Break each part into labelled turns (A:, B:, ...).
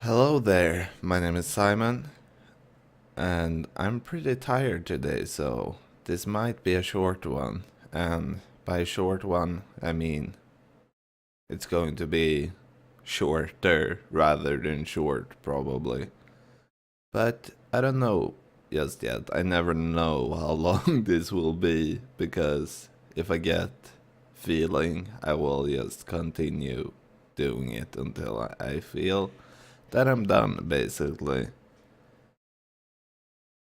A: Hello there, my name is Simon, and I'm pretty tired today, so this might be a short one. And by short one, I mean it's going to be shorter rather than short, probably. But I don't know just yet. I never know how long this will be, because if I get feeling, I will just continue doing it until I feel that I'm done, basically.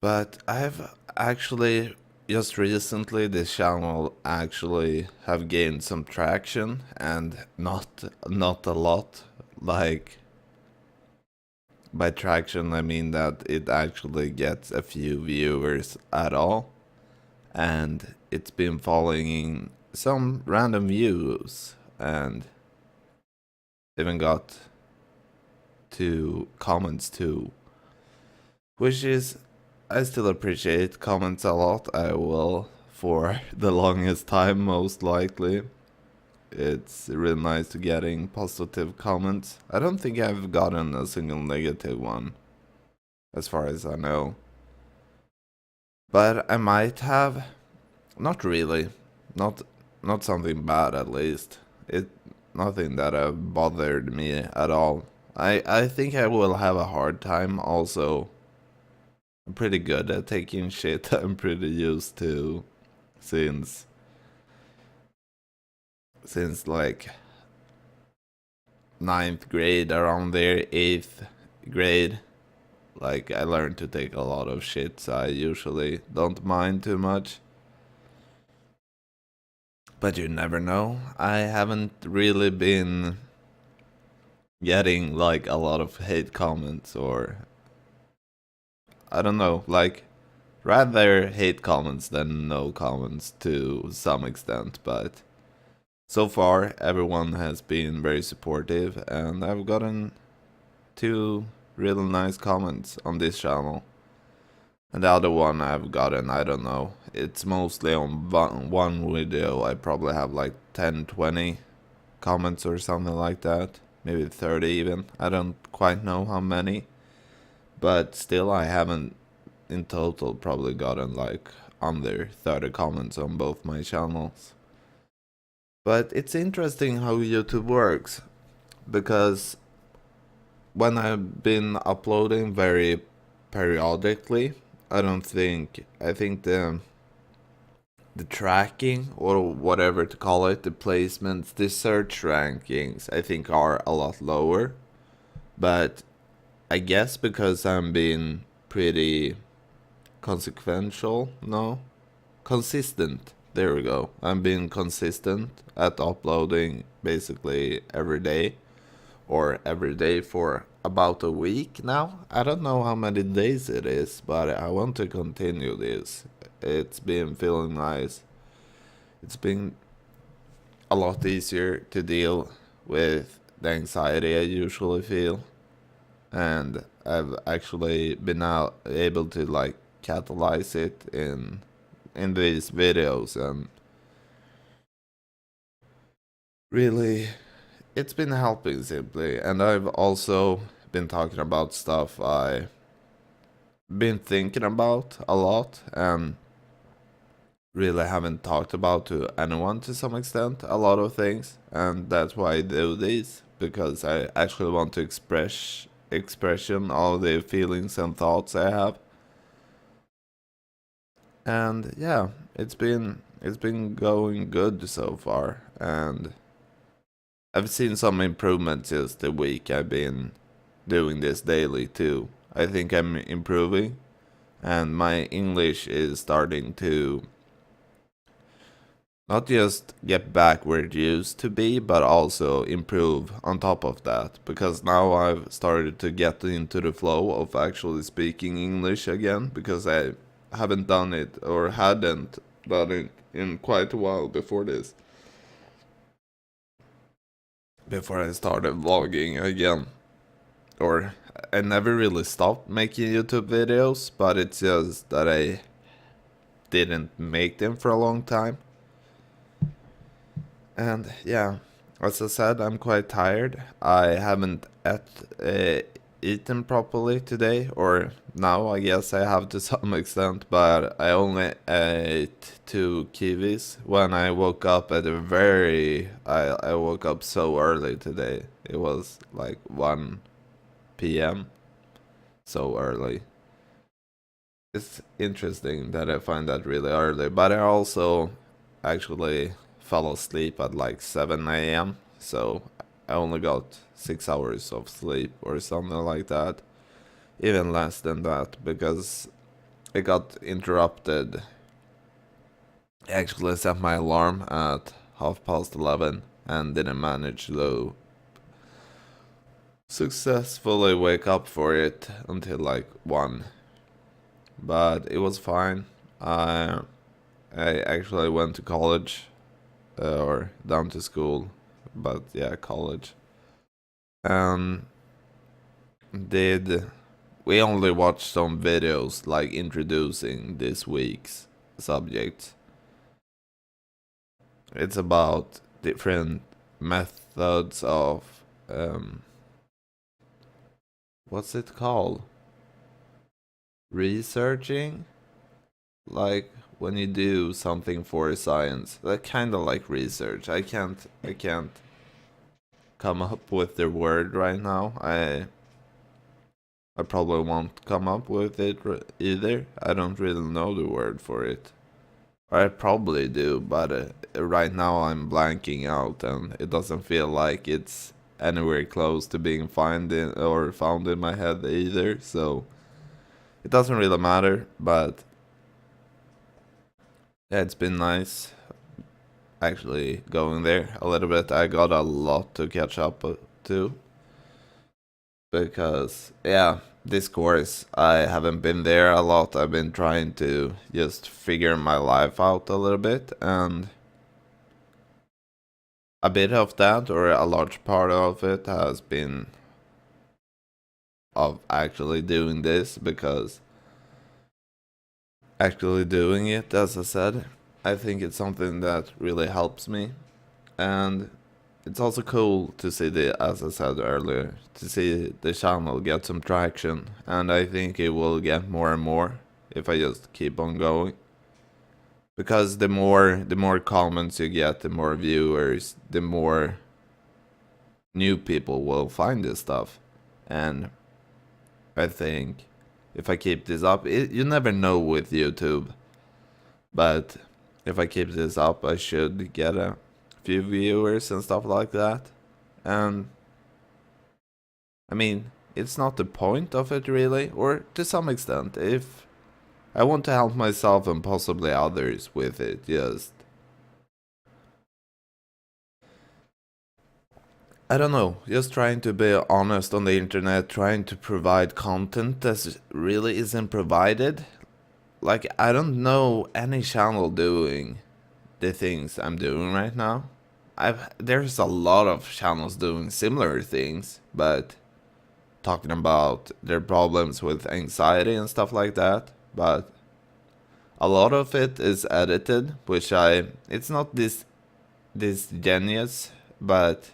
A: But I've actually just recently this channel actually have gained some traction, and not a lot. Like, by traction I mean that it actually gets a few viewers at all, and it's been following some random views, and even got two comments too, which is, I still appreciate comments a lot. I will for the longest time, most likely. It's really nice to getting positive comments. I don't think I've gotten a single negative one, as far as I know. But I might have. Not really. Not not something bad, at least. It Nothing that have bothered me at all. I think I will have a hard time also. I'm pretty good at taking shit. I'm pretty used to, since like ninth grade, around there, eighth grade. Like, I learned to take a lot of shit, so I usually don't mind too much. But you never know. I haven't really been getting like a lot of hate comments, or I don't know, like, rather hate comments than no comments to some extent, but so far everyone has been very supportive, and I've gotten two really nice comments on this channel. And the other one I've gotten, I don't know. It's mostly on one video. I probably have like 10, 20 comments or something like that. Maybe 30 even. I don't quite know how many. But still, I haven't in total probably gotten like under 30 comments on both my channels. But it's interesting how YouTube works, because when I've been uploading very periodically, I think the tracking, or whatever to call it, the placements, the search rankings, I think are a lot lower. But I guess because I'm being pretty consequential, no, consistent. There we go. I'm being consistent at uploading basically every day, or every day for about a week now. I don't know how many days it is, but I want to continue this. It's been feeling nice. It's been a lot easier to deal with the anxiety I usually feel, and I've actually been able to like catalyze it in these videos, and really it's been helping simply. And I've also been talking about stuff I been thinking about a lot, and really haven't talked about to anyone to some extent, a lot of things, and that's why I do these, because I actually want to expression all the feelings and thoughts I have. And yeah, it's been going good so far, and I've seen some improvements just the week I've been doing this daily too. I think I'm improving, and my English is starting to not just get back where it used to be, but also improve on top of that. Because now I've started to get into the flow of actually speaking English again, because I haven't done it, or hadn't done it in quite a while before this. Before I started vlogging again. Or I never really stopped making YouTube videos, but it's just that I didn't make them for a long time. And yeah, as I said, I'm quite tired. I haven't ate eaten properly today, or now I guess I have to some extent, but I only ate 2 kiwis when I woke up at a very. I woke up so early today. It was like 1 p.m. So early. It's interesting that I find that really early, but I also actually fell asleep at like 7 a.m. So I only got 6 hours of sleep or something like that. Even less than that because it got interrupted. I actually set my alarm at 11:30 and didn't manage to successfully wake up for it until like 1. But it was fine. I actually went to college or down to school, but yeah, college. And did we only watched some videos like introducing this week's subject. It's about different methods of um what's it called? Researching? Like when you do something for science. That kind of like research. I can't come up with the word right now. I probably won't come up with it either. I don't really know the word for it. I probably do, but right now I'm blanking out, and it doesn't feel like it's anywhere close to being found in my head either. So it doesn't really matter. But yeah, it's been nice actually going there a little bit. I got a lot to catch up to because yeah, this course I haven't been there a lot. I've been trying to just figure my life out a little bit, and a bit of that, or a large part of it, has been of actually doing this, because actually doing it, as I said, I think it's something that really helps me. And it's also cool to see as I said earlier, to see the channel get some traction, and I think it will get more and more if I just keep on going. Because the more comments you get, the more viewers, the more new people will find this stuff. And I think if I keep this up, you never know with YouTube, but if I keep this up, I should get a few viewers and stuff like that. And I mean, it's not the point of it really, or to some extent, if I want to help myself and possibly others with it, just I don't know, just trying to be honest on the internet, trying to provide content that really isn't provided. Like, I don't know any channel doing the things I'm doing right now. There's a lot of channels doing similar things, but talking about their problems with anxiety and stuff like that. But a lot of it is edited, which it's not this genius, but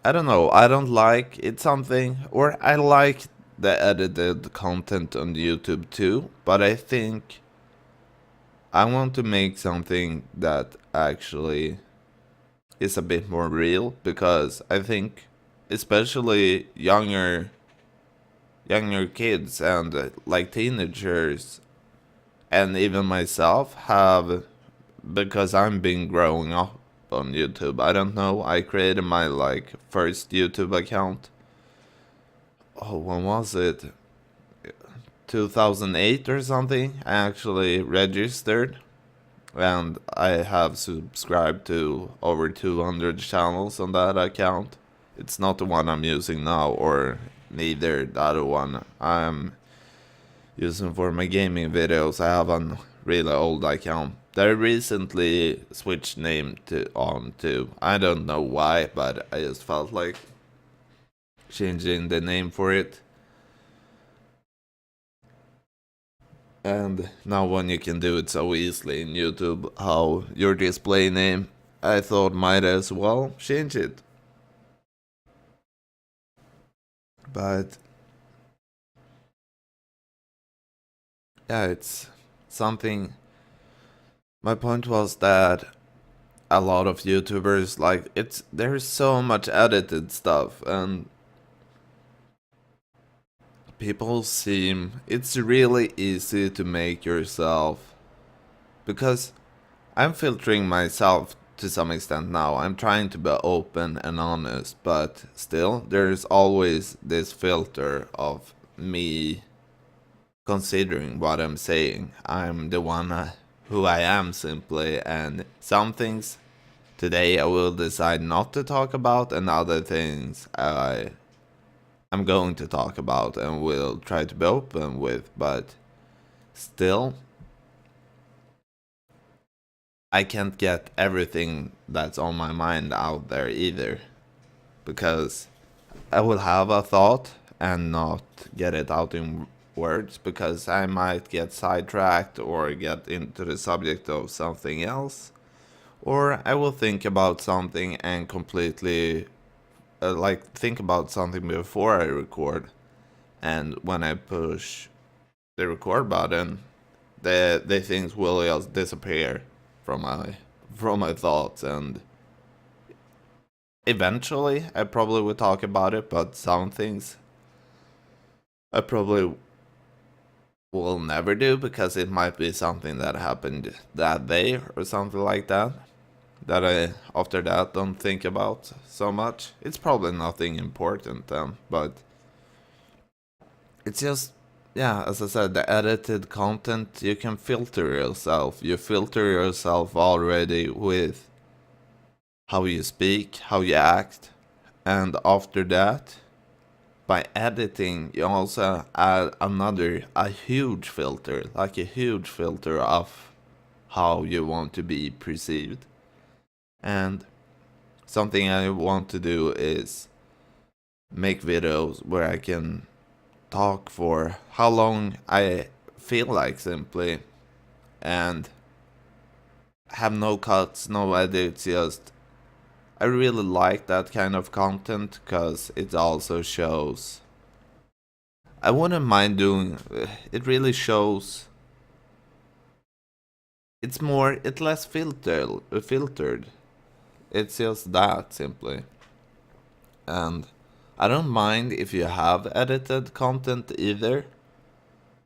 A: I don't know. I don't like it something, or I like the edited content on YouTube too, but I think I want to make something that actually is a bit more real, because I think especially younger kids and like teenagers and even myself have, because I'm been growing up on YouTube. I don't know. I created my like first YouTube account. Oh, when was it? 2008 or something. I actually registered, and I have subscribed to over 200 channels on that account. It's not the one I'm using now, or neither the other one I'm using for my gaming videos. I have a really old account that I recently switched name to. I don't know why, but I just felt like changing the name for it. And now when you can do it so easily in YouTube, how your display name, I thought might as well change it. But yeah, it's something. My point was that a lot of YouTubers, like, there's so much edited stuff, and people seem it's really easy to make yourself, because I'm filtering myself to some extent now. I'm trying to be open and honest, but still, there's always this filter of me considering what I'm saying. I'm the one who I am simply, and some things today I will decide not to talk about, and other things I'm going to talk about and will try to be open with, but still, I can't get everything that's on my mind out there either, because I will have a thought and not get it out in words because I might get sidetracked or get into the subject of something else, or I will think about something and completely like think about something before I record, and when I push the record button, the things will just disappear from my thoughts, and eventually I probably will talk about it, but some things I probably will never do because it might be something that happened that day or something like that that I after that don't think about so much. It's probably nothing important then, but it's just, yeah, as I said, the edited content, you can filter yourself. You filter yourself already with how you speak, how you act, and after that, by editing, you also add a huge filter, like a huge filter of how you want to be perceived. And something I want to do is make videos where I can talk for how long I feel like simply, and have no cuts, no edits, just I really like that kind of content because it also shows. I wouldn't mind doing it, really shows. It's less filtered. It's just that simply. And I don't mind if you have edited content either.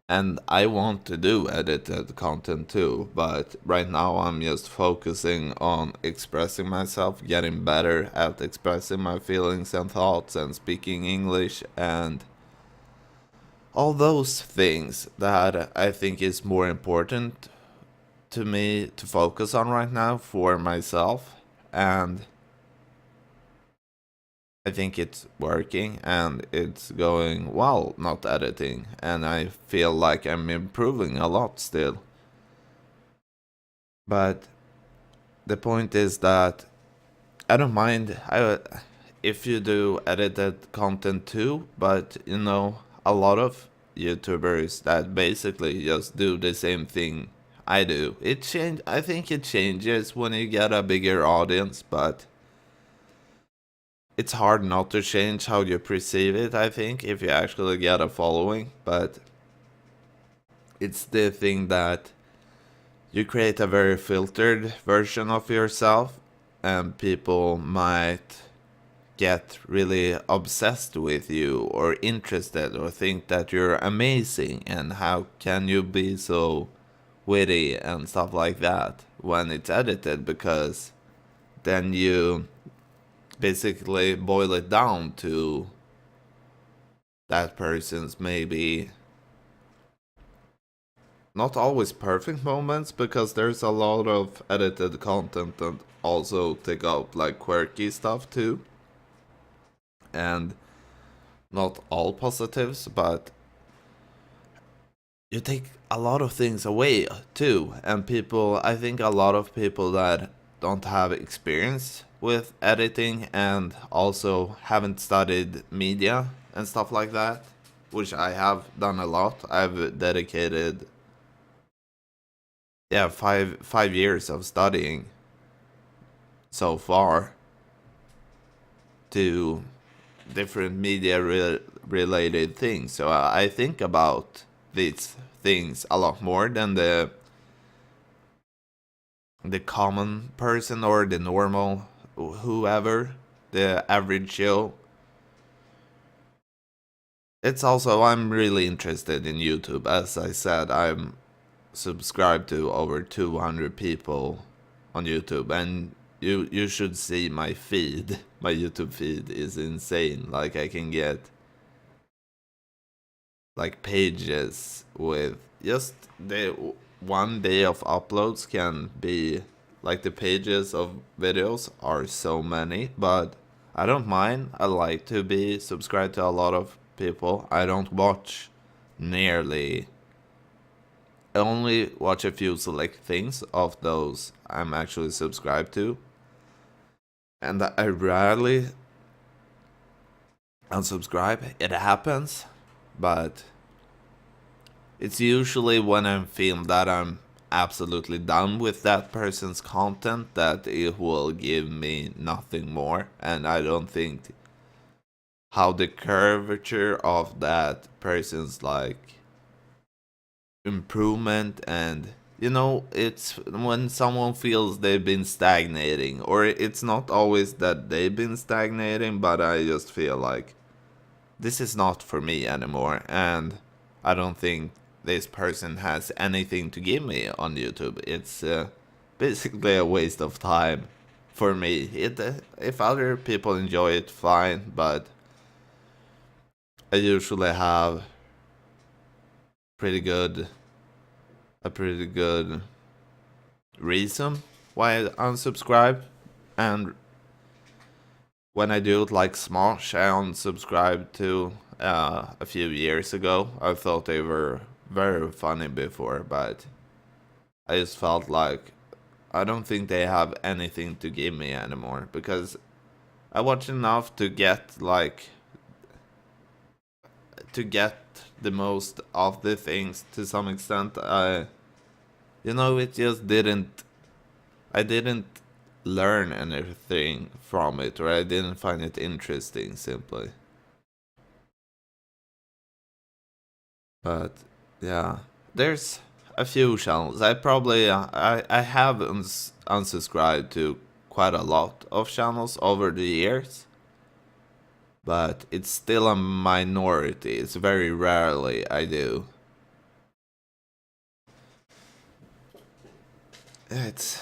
A: And I want to do edited content too, but right now I'm just focusing on expressing myself, getting better at expressing my feelings and thoughts and speaking English and all those things that I think is more important to me to focus on right now for myself. And I think it's working and it's going well, not editing, and I feel like I'm improving a lot still. But the point is that I don't mind if you do edited content too, but a lot of YouTubers that basically just do the same thing I do. I think it changes when you get a bigger audience, but it's hard not to change how you perceive it, I think, if you actually get a following. But it's the thing that you create a very filtered version of yourself, and people might get really obsessed with you or interested or think that you're amazing and how can you be so witty and stuff like that when it's edited, because then you basically boil it down to that person's maybe not always perfect moments, because there's a lot of edited content that also take up like quirky stuff too, and not all positives, but you take a lot of things away too. And I think a lot of people that don't have experience with editing and also haven't studied media and stuff like that, which I have done a lot. I've dedicated, yeah, 5 years of studying so far to different media related things. So I think about these things a lot more than the common person or the normal whoever, the average Joe. It's also I'm really interested in YouTube. As I said, I'm subscribed to over 200 people on YouTube, and you should see my feed. My YouTube feed is insane. Like I can get like pages with just the one day of uploads can be like the pages of videos are so many, but I don't mind. I like to be subscribed to a lot of people. I don't watch nearly. I only watch a few select things of those I'm actually subscribed to, and I rarely unsubscribe. It happens, but it's usually when I'm feeling that I'm absolutely done with that person's content that it will give me nothing more, and I don't think how the curvature of that person's like improvement, and it's when someone feels they've been stagnating, or it's not always that they've been stagnating, but I just feel like this is not for me anymore, and I don't think this person has anything to give me on YouTube. It's basically a waste of time for me. If other people enjoy it, fine, but I usually have pretty good a pretty good reason why I unsubscribe, and when I do it like Smosh, I unsubscribed to a few years ago. I thought they were very funny before, but I just felt like I don't think they have anything to give me anymore, because I watch enough to get the most of the things to some extent. It just didn't. I didn't learn anything from it, or I didn't find it interesting simply. But yeah, there's a few channels. I have unsubscribed to quite a lot of channels over the years, but it's still a minority. It's very rarely I do. It's,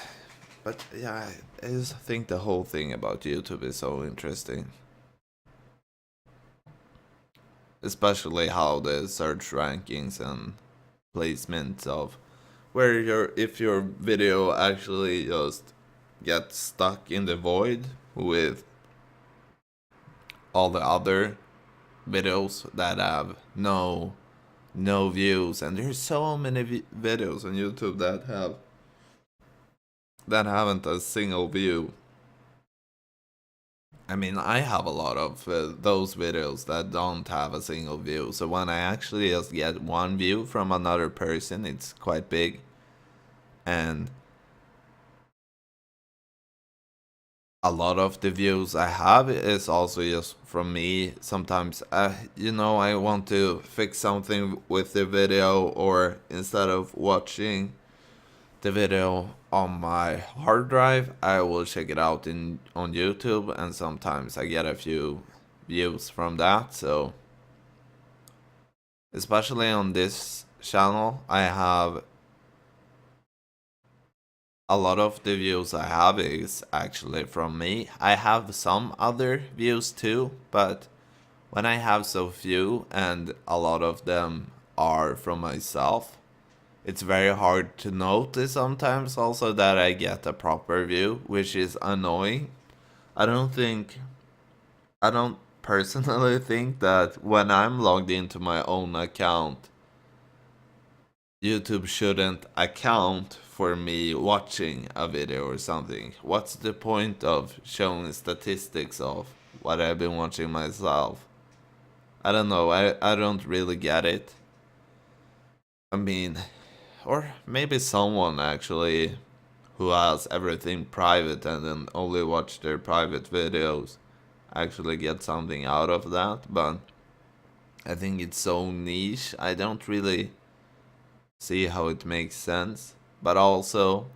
A: but yeah, I just think the whole thing about YouTube is so interesting. Especially how the search rankings and placements of where if your video actually just gets stuck in the void with all the other videos that have no views, and there's so many videos on YouTube that haven't a single view. I mean, I have a lot of those videos that don't have a single view, so when I actually just get one view from another person, it's quite big. And a lot of the views I have is also just from me. Sometimes, I want to fix something with the video, or instead of watching the video on my hard drive, I will check it out on YouTube, and sometimes I get a few views from that. So especially on this channel, I have a lot of the views I have is actually from me. I have some other views too, but when I have so few and a lot of them are from myself, it's very hard to notice sometimes also that I get a proper view, which is annoying. I don't think, I don't personally think that when I'm logged into my own account, YouTube shouldn't account for me watching a video or something. What's the point of showing statistics of what I've been watching myself? I don't know, I don't really get it. I mean, or maybe someone actually who has everything private and then only watch their private videos actually get something out of that, but I think it's so niche. I don't really see how it makes sense. But also,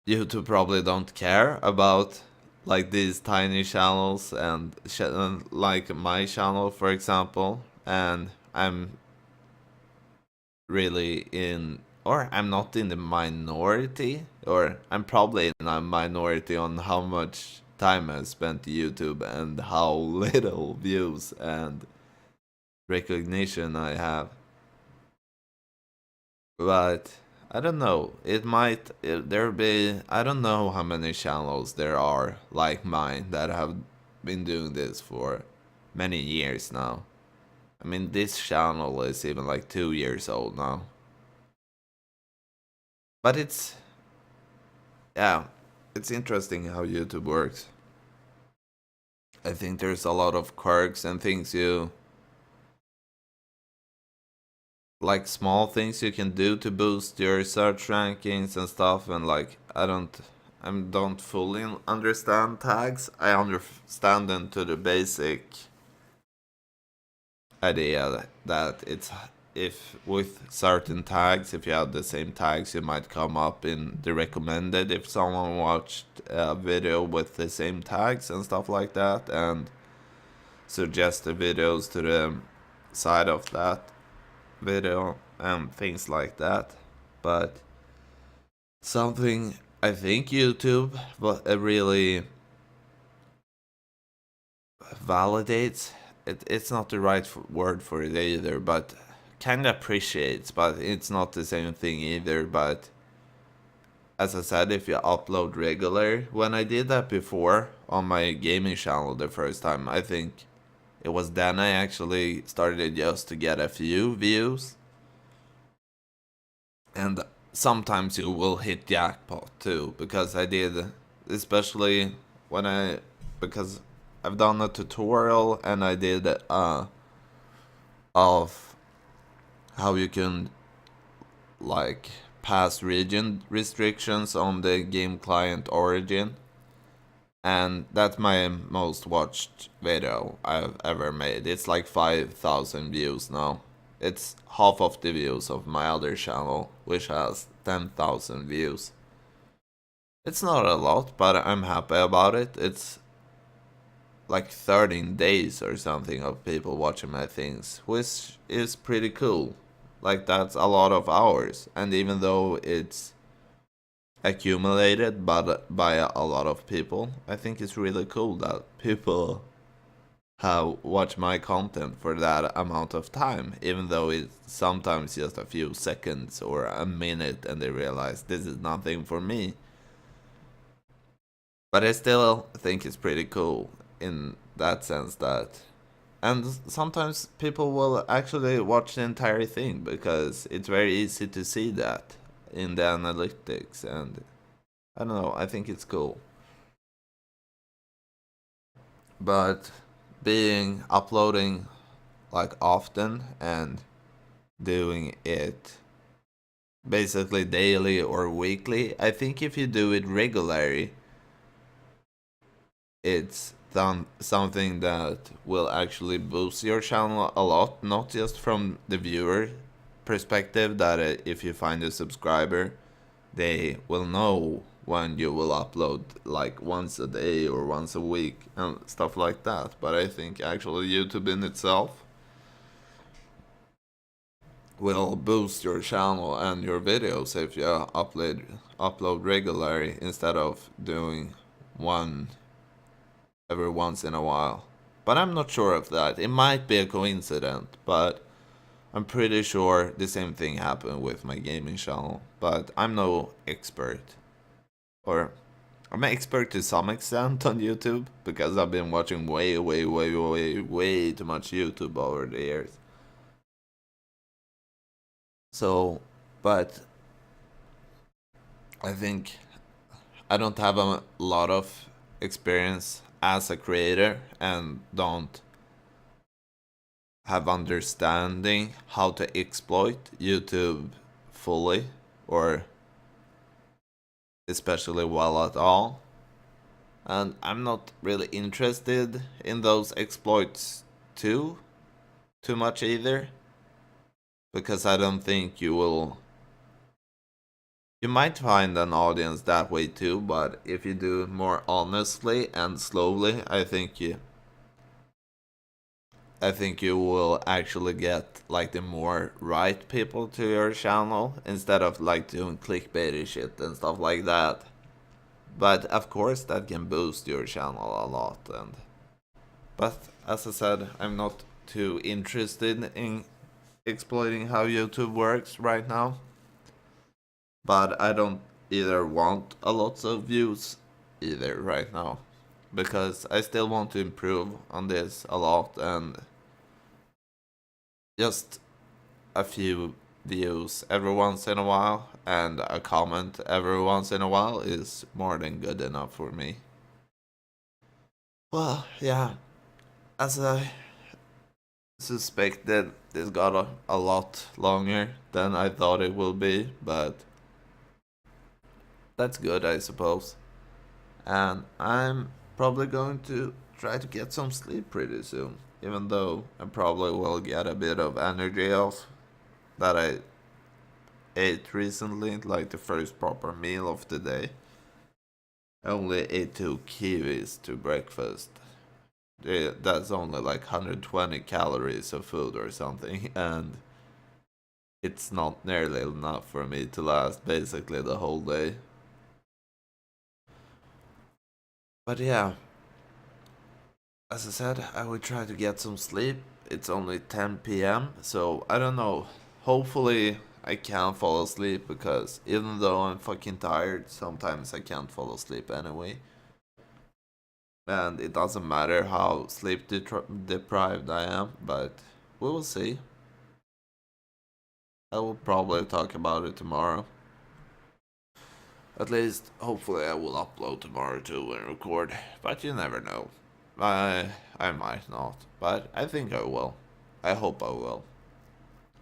A: YouTube probably don't care about like these tiny channels and like my channel, for example. And I'm really in, or I'm not in the minority, or I'm probably in a minority on how much time I spent to YouTube and how little views and recognition I have. But I don't know. There be, I don't know how many channels there are like mine that have been doing this for many years now. I mean, this channel is even like 2 years old now. But yeah, it's interesting how YouTube works. I think there's a lot of quirks and things like small things you can do to boost your search rankings and stuff. And like, I don't fully understand tags. I understand them to the basic idea that it's, if with certain tags, if you have the same tags, you might come up in the recommended if someone watched a video with the same tags and stuff like that, and suggest the videos to the side of that video and things like that. But something I think YouTube really validates, it's not the right word for it either, but kind of appreciates, but it's not the same thing either. But as I said, if you upload regular, when I did that before on my gaming channel the first time, I think it was then I actually started just to get a few views. And sometimes you will hit jackpot too, because I did, especially when because I've done a tutorial and I did of how you can like pass region restrictions on the game client origin, and that's my most watched video I've ever made. It's like 5,000 views now. It's half of the views of my other channel, which has 10,000 views. It's not a lot, but I'm happy about it. It's like 13 days or something of people watching my things, which is pretty cool. Like, that's a lot of hours. And even though it's accumulated by a lot of people, I think it's really cool that people have watched my content for that amount of time, even though it's sometimes just a few seconds or a minute and they realize this is nothing for me. But I still think it's pretty cool in that sense that, and sometimes people will actually watch the entire thing because it's very easy to see that in the analytics. And I don't know, I think it's cool. But being uploading like often and doing it basically daily or weekly, I think if you do it regularly, it's something that will actually boost your channel a lot, not just from the viewer perspective, that if you find a subscriber, they will know when you will upload like once a day or once a week and stuff like that. But I think actually YouTube in itself will boost your channel and your videos if you upload regularly instead of doing one every once in a while. But I'm not sure of that. It might be a coincidence, but I'm pretty sure the same thing happened with my gaming channel. But I'm no expert. Or I'm an expert to some extent on YouTube because I've been watching way too much YouTube over the years. So, but I think I don't have a lot of experience as a creator and don't have understanding how to exploit YouTube fully or especially well at all. And I'm not really interested in those exploits too. too much either, because I don't think you will. You might find an audience that way too, but if you do it more honestly and slowly, I think you will actually get like the more right people to your channel instead of like doing clickbaity shit and stuff like that. But of course that can boost your channel a lot. And but as I said, I'm not too interested in exploiting how YouTube works right now. But I don't either want a lot of views either right now, because I still want to improve on this a lot, and just a few views every once in a while and a comment every once in a while is more than good enough for me. Well, yeah, as I suspected, this got a lot longer than I thought it will be, but that's good, I suppose. And I'm probably going to try to get some sleep pretty soon, even though I probably will get a bit of energy off that I ate recently, like the first proper meal of the day. I only ate 2 kiwis to breakfast. That's only like 120 calories of food or something, and it's not nearly enough for me to last basically the whole day. But yeah, as I said, I will try to get some sleep. It's only 10 p.m., so I don't know. Hopefully, I can fall asleep, because even though I'm fucking tired, sometimes I can't fall asleep anyway. And it doesn't matter how sleep deprived I am, but we will see. I will probably talk about it tomorrow. At least, hopefully, I will upload tomorrow too and record. But you never know. I might not, but I think I will. I hope I will.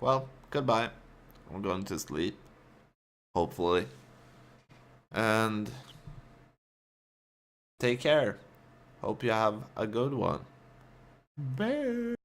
A: Well, goodbye. I'm going to sleep. Hopefully. And take care. Hope you have a good one. Bye.